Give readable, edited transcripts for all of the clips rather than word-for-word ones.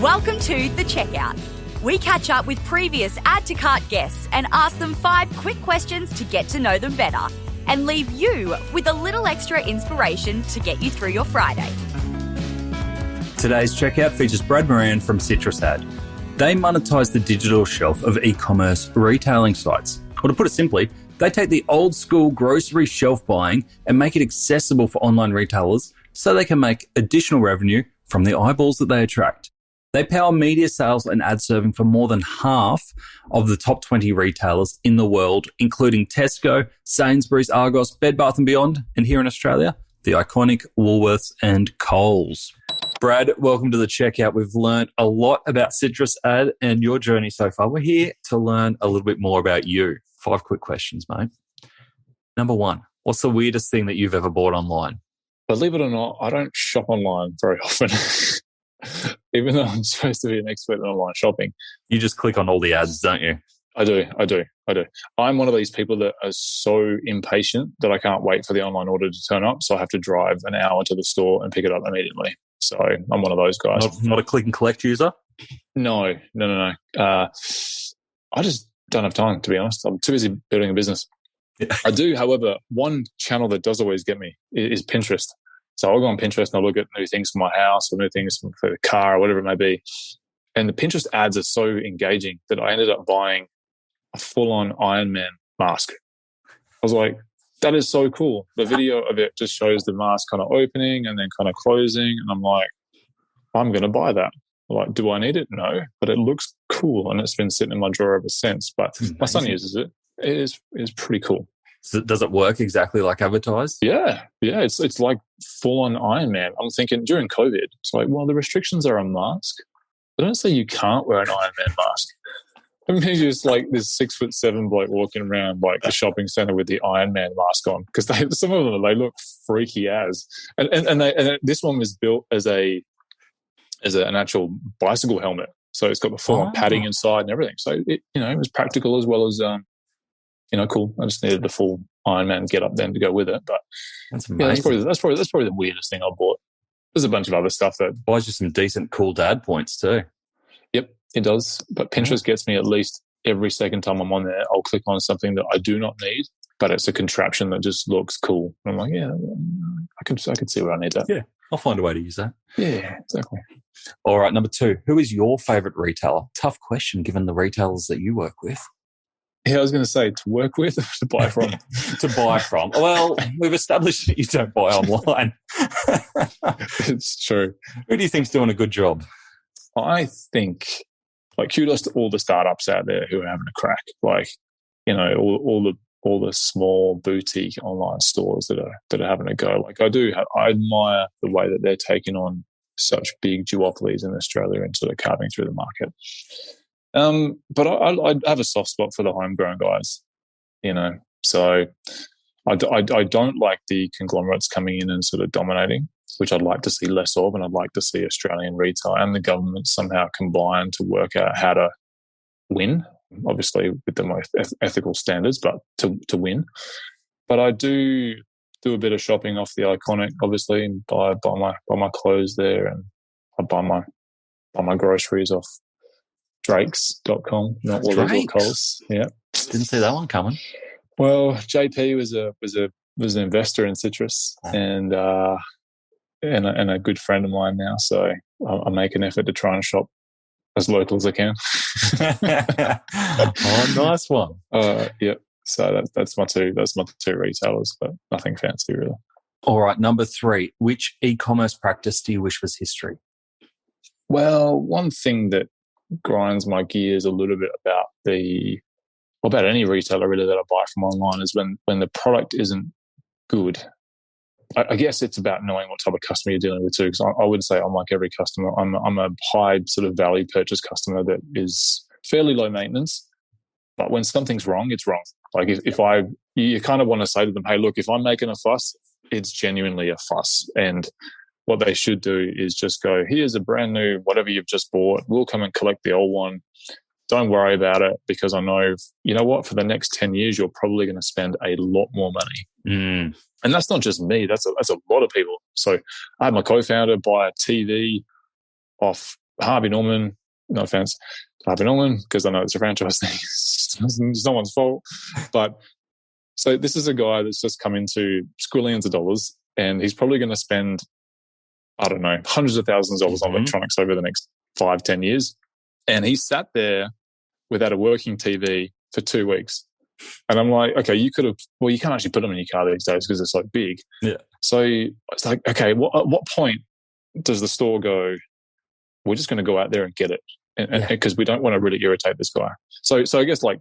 Welcome to The Checkout. We catch up with previous Add to Cart guests and ask them 5 quick questions to get to know them better and leave you with a little extra inspiration to get you through your Friday. Today's checkout features Brad Moran from CitrusAd. They monetize the digital shelf of e-commerce retailing sites. Or to put it simply, they take the old school grocery shelf buying and make it accessible for online retailers so they can make additional revenue from the eyeballs that they attract. They power media sales and ad serving for more than half of the top 20 retailers in the world, including Tesco, Sainsbury's, Argos, Bed Bath & Beyond, and here in Australia, the iconic Woolworths and Coles. Brad, welcome to The Checkout. We've learned a lot about CitrusAd and your journey so far. We're here to learn a little bit more about you. 5 quick questions, mate. Number 1, what's the weirdest thing that you've ever bought online? Believe it or not, I don't shop online very often. Even though I'm supposed to be an expert in online shopping. You just click on all the ads, don't you? I do. I'm one of these people that are so impatient that I can't wait for the online order to turn up. So I have to drive an hour to the store and pick it up immediately. So I'm one of those guys. Not a click and collect user? No. I just don't have time, to be honest. I'm too busy building a business. Yeah. I do, however, one channel that does always get me is Pinterest. So I'll go on Pinterest and I'll look at new things for my house or new things for the car or whatever it may be. And the Pinterest ads are so engaging that I ended up buying a full-on Iron Man mask. I was like, that is so cool. The video of it just shows the mask kind of opening and then kind of closing. And I'm like, I'm going to buy that. Like, do I need it? No, but it looks cool. And it's been sitting in my drawer ever since. But my son uses it. It is pretty cool. So does it work exactly like advertised? Yeah. It's like full-on Iron Man. I'm thinking during COVID, it's like, well, the restrictions are a mask. They don't say you can't wear an Iron Man mask. I mean, just like this 6'7" bloke walking around like the shopping center with the Iron Man mask on, because some of them, they look freaky as. And this one was built as an actual bicycle helmet, so it's got the full padding inside and everything. So it was practical as well as cool. I just needed the full Iron Man get up then to go with it. But that's amazing. Yeah, that's probably the weirdest thing I bought. There's a bunch of other stuff that buys you some decent cool dad points too. Yep, it does. But Pinterest gets me at least every second time I'm on there. I'll click on something that I do not need, but it's a contraption that just looks cool. And I'm like, yeah, I can see where I need that. Yeah, I'll find a way to use that. Yeah, exactly. All right, number 2. Who is your favourite retailer? Tough question given the retailers that you work with. Yeah, I was going to say to work with or to buy from. To buy from. Well, we've established that you don't buy online. It's true. Who do you think's doing a good job? I think, like, kudos to all the startups out there who are having a crack. Like, all the small boutique online stores that are having a go. Like, I admire the way that they're taking on such big duopolies in Australia and sort of carving through the market. But I have a soft spot for the homegrown guys, So I don't like the conglomerates coming in and sort of dominating, which I'd like to see less of, and I'd like to see Australian retail and the government somehow combine to work out how to win, obviously with the most ethical standards, but to win. But I do a bit of shopping off the Iconic, obviously, and buy my clothes there, and I buy my groceries off Drakes.com, not Woolies or Coles. Yeah, didn't see that one coming. Well, JP was an investor in Citrus, and a good friend of mine now. So I make an effort to try and shop as local as I can. Oh, nice one. Yeah. So that's my two retailers, but nothing fancy really. All right, number 3. Which e-commerce practice do you wish was history? Well, one thing that grinds my gears a little bit about any retailer really that I buy from online is when the product isn't good. I guess it's about knowing what type of customer you're dealing with too, because I would say I'm like every customer. I'm a high sort of value purchase customer that is fairly low maintenance, but when something's wrong, it's wrong. Like you kind of want to say to them, hey, look, if I'm making a fuss, it's genuinely a fuss. And what they should do is just go, here's a brand new whatever you've just bought. We'll come and collect the old one. Don't worry about it, because I know, you know what, for the next 10 years, you're probably going to spend a lot more money. And that's not just me. That's a lot of people. So I had my co-founder buy a TV off Harvey Norman, no offense to Harvey Norman, because I know it's a franchise thing. It's no one's fault. But so this is a guy that's just come into squillions of dollars, and he's probably going to spend, I don't know, hundreds of thousands of dollars on electronics over the next 5-10 years. And he sat there without a working TV for 2 weeks. And I'm like, okay, you can't actually put them in your car these days because it's like big. Yeah. So it's like, okay, at what point does the store go, we're just going to go out there and get it? Because we don't want to really irritate this guy. So I guess, like,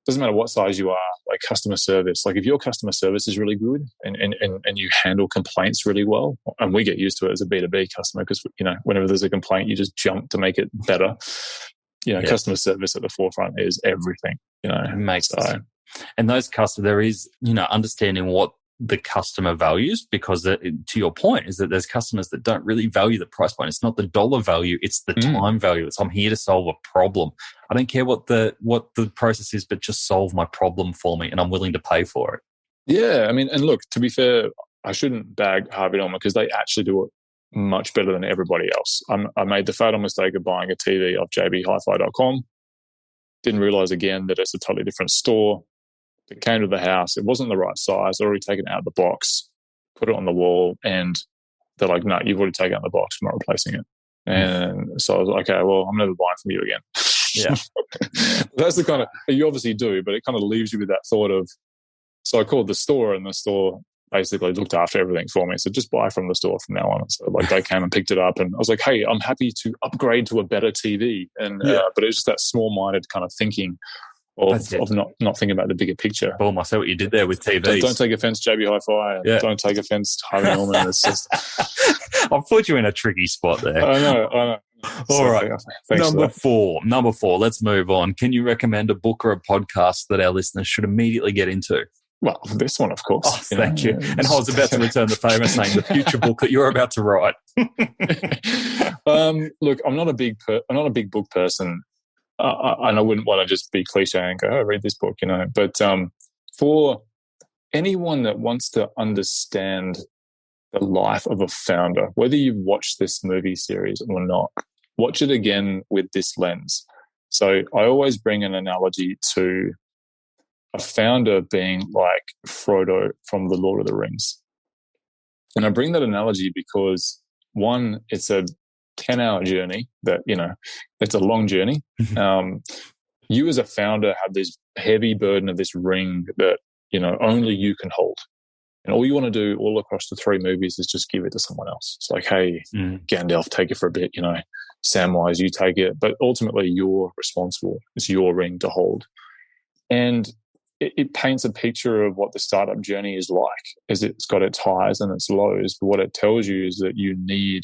doesn't matter what size you are, like customer service, like if your customer service is really good and you handle complaints really well, and we get used to it as a B2B customer because, whenever there's a complaint, you just jump to make it better. Customer service at the forefront is everything, It makes sense. And those customers, there is, understanding what the customer values, because to your point is that there's customers that don't really value the price point. It's not the dollar value, it's the time value. It's I'm here to solve a problem. I don't care what the process is, but just solve my problem for me, and I'm willing to pay for it. Yeah, I mean, and look, to be fair, I shouldn't bag Harvey Norman because they actually do it much better than everybody else. I made the fatal mistake of buying a TV off jbhifi.com. Didn't realize again that it's a totally different store. It came to the house. It wasn't the right size. I'd already taken it out of the box, put it on the wall, and they're like, no, you've already taken it out of the box. I'm not replacing it. And so I was like, okay, well, I'm never buying from you again. Yeah. That's the kind of, you obviously do, but it kind of leaves you with that thought of, so I called the store, and the store basically looked after everything for me. So just buy from the store from now on. So like they came and picked it up, and I was like, hey, I'm happy to upgrade to a better TV. And but it was just that small-minded kind of thinking of not thinking about the bigger picture. Boom, I see what you did there with TVs. Don't take offense, JB Hi-Fi. Yeah. Don't take offense to Harvey Norman. It's just... I've put you in a tricky spot there. I know. All right. Number four. Let's move on. Can you recommend a book or a podcast that our listeners should immediately get into? Well, this one, of course. Oh, thank you. And I was about to return the favour saying the future book that you're about to write. Look, I'm not a big book person. And I wouldn't want to just be cliche and go, oh, read this book, But for anyone that wants to understand the life of a founder, whether you've watched this movie series or not, watch it again with this lens. So I always bring an analogy to a founder being like Frodo from The Lord of the Rings. And I bring that analogy because, one, it's a 10-hour journey that, it's a long journey. You as a founder have this heavy burden of this ring that, only you can hold. And all you want to do all across the 3 movies is just give it to someone else. It's like, hey, Gandalf, take it for a bit, Samwise, you take it. But ultimately, you're responsible. It's your ring to hold. And it paints a picture of what the startup journey is like, as it's got its highs and its lows. But what it tells you is that you need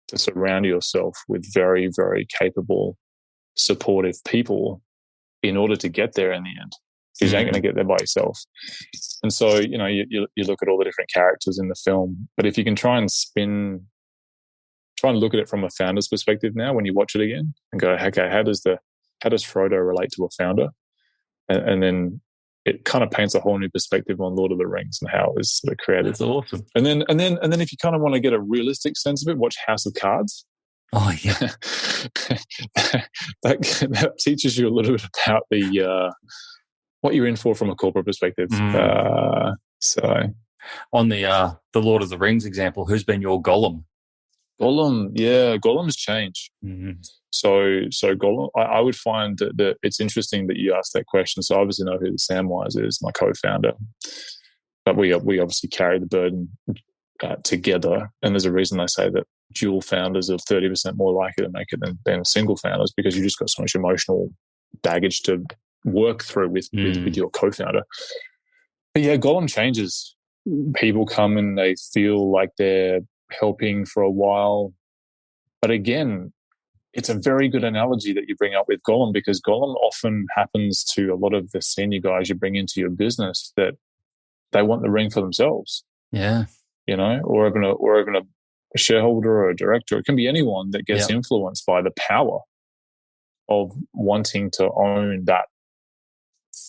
to surround yourself with very, very capable, supportive people in order to get there in the end. Because you ain't going to get there by yourself. And so, you look at all the different characters in the film, but if you can try and look at it from a founder's perspective now when you watch it again and go, okay, how does Frodo relate to a founder? And then it kind of paints a whole new perspective on Lord of the Rings and how it was sort of created. That's awesome. And then if you kind of want to get a realistic sense of it, watch House of Cards. Oh yeah, that teaches you a little bit about the what you're in for from a corporate perspective. So, on the Lord of the Rings example, who's been your Gollum? Gollum's changed. Mm-hmm. So Gollum, I would find that it's interesting that you asked that question. So I obviously know who the Samwise is, my co-founder, but we obviously carry the burden together. And there's a reason they say that dual founders are 30% more likely to make it than single founders, because you just got so much emotional baggage to work through with your co-founder. But yeah, Gollum changes. People come and they feel like they're helping for a while. But again, it's a very good analogy that you bring up with Gollum, because Gollum often happens to a lot of the senior guys you bring into your business that they want the ring for themselves. Yeah. Or even a shareholder or a director. It can be anyone that gets influenced by the power of wanting to own that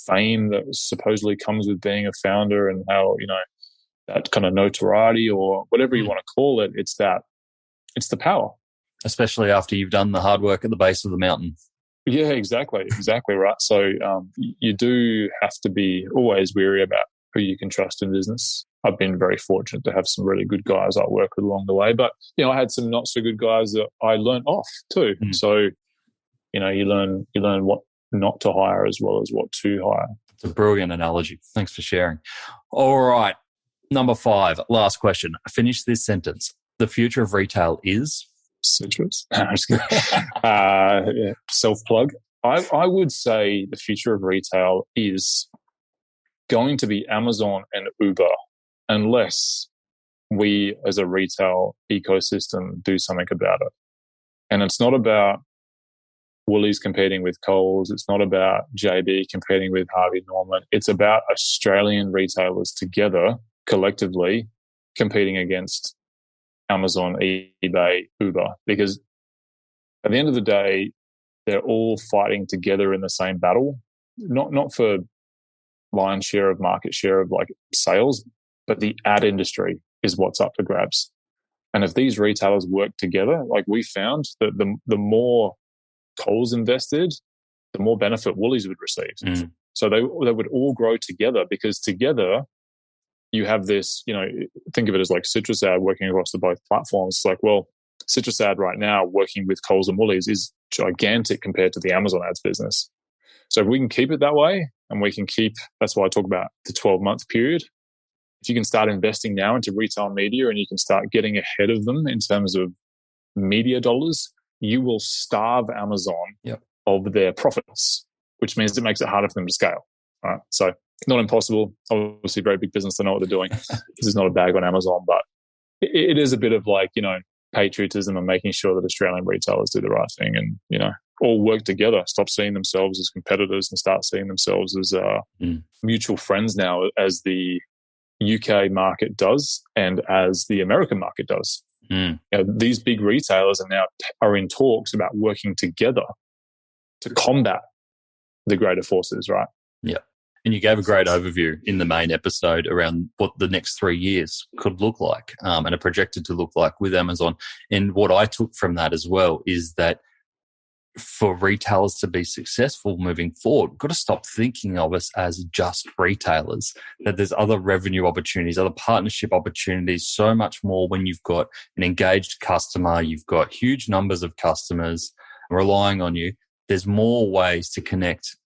fame that supposedly comes with being a founder, and how, that kind of notoriety or whatever you want to call it. It's the power. especially after you've done the hard work at the base of the mountain. Yeah, exactly right. So you do have to be always wary about who you can trust in business. I've been very fortunate to have some really good guys I work with along the way, but I had some not so good guys that I learned off too. So you learn what not to hire as well as what to hire. It's a brilliant analogy. Thanks for sharing. All right, number 5, last question. Finish this sentence. The future of retail is citrus. Self-plug. I would say the future of retail is going to be Amazon and Uber, unless we as a retail ecosystem do something about it. And it's not about Woolies competing with Coles. It's not about JB competing with Harvey Norman. It's about Australian retailers together, collectively, competing against Amazon, eBay, Uber. Because at the end of the day, they're all fighting together in the same battle, not for lion's share of market share of like sales, but the ad industry is what's up for grabs. And if these retailers work together, like we found that the more Coles invested, the more benefit Woolies would receive. So they would all grow together, because together you have this, think of it as like Citrus Ad working across the both platforms. It's like, well, Citrus Ad right now working with Coles and Woolies is gigantic compared to the Amazon ads business. So if we can keep it that way, and we can keep, that's why I talk about the 12-month period. If you can start investing now into retail media and you can start getting ahead of them in terms of media dollars, you will starve Amazon of their profits, which means it makes it harder for them to scale. All right. So not impossible. Obviously, very big business. They know what they're doing. This is not a bag on Amazon, but it is a bit of like, patriotism and making sure that Australian retailers do the right thing and, all work together, stop seeing themselves as competitors and start seeing themselves as mutual friends now, as the UK market does and as the American market does. These big retailers are in talks about working together to combat the greater forces, right? Yeah. And you gave a great overview in the main episode around what the next 3 years could look like and are projected to look like with Amazon. And what I took from that as well is that for retailers to be successful moving forward, we've got to stop thinking of us as just retailers, that there's other revenue opportunities, other partnership opportunities, so much more when you've got an engaged customer, you've got huge numbers of customers relying on you. There's more ways to connect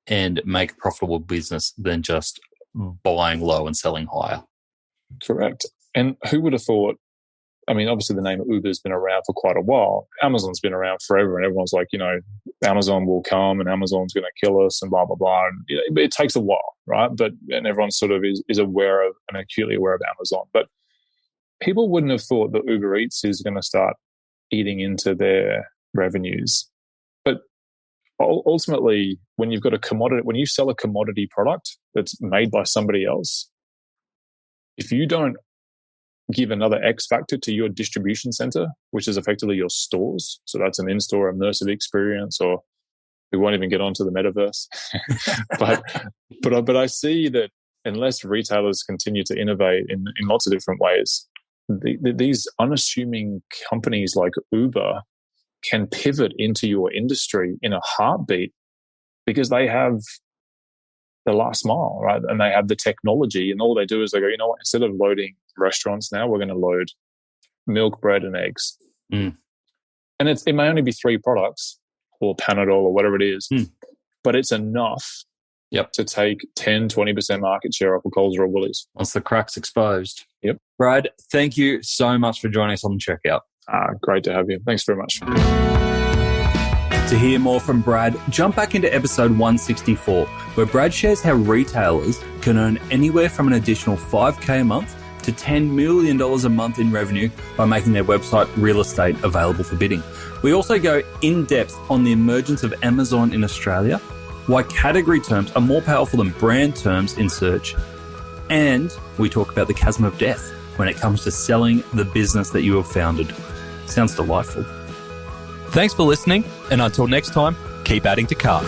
and make a profitable business than just buying low and selling higher. Correct. And who would have thought, obviously the name of Uber's been around for quite a while. Amazon's been around forever, and everyone's like, Amazon will come and Amazon's going to kill us and blah, blah, blah. And it takes a while, right? And everyone sort of is aware of and acutely aware of Amazon. But people wouldn't have thought that Uber Eats is going to start eating into their revenues. But ultimately, when you've got when you sell a commodity product that's made by somebody else, if you don't give another X factor to your distribution center, which is effectively your stores. So that's an in-store immersive experience, or we won't even get onto the metaverse. but I see that unless retailers continue to innovate in lots of different ways, these unassuming companies like Uber can pivot into your industry in a heartbeat, because they have the last mile, right? And they have the technology, and all they do is they go, instead of loading restaurants now, we're going to load milk, bread, and eggs. And it may only be 3 products or Panadol or whatever it is, but it's enough to take 10, 20% market share off of Coles or Woolies. Once the crack's exposed. Yep. Brad, thank you so much for joining us on Checkout. Great to have you. Thanks very much. To hear more from Brad, jump back into episode 164, where Brad shares how retailers can earn anywhere from an additional $5,000 a month to $10 million a month in revenue by making their website real estate available for bidding. We also go in depth on the emergence of Amazon in Australia, why category terms are more powerful than brand terms in search, and we talk about the chasm of death when it comes to selling the business that you have founded. Sounds delightful. Thanks for listening, and until next time, keep adding to cart.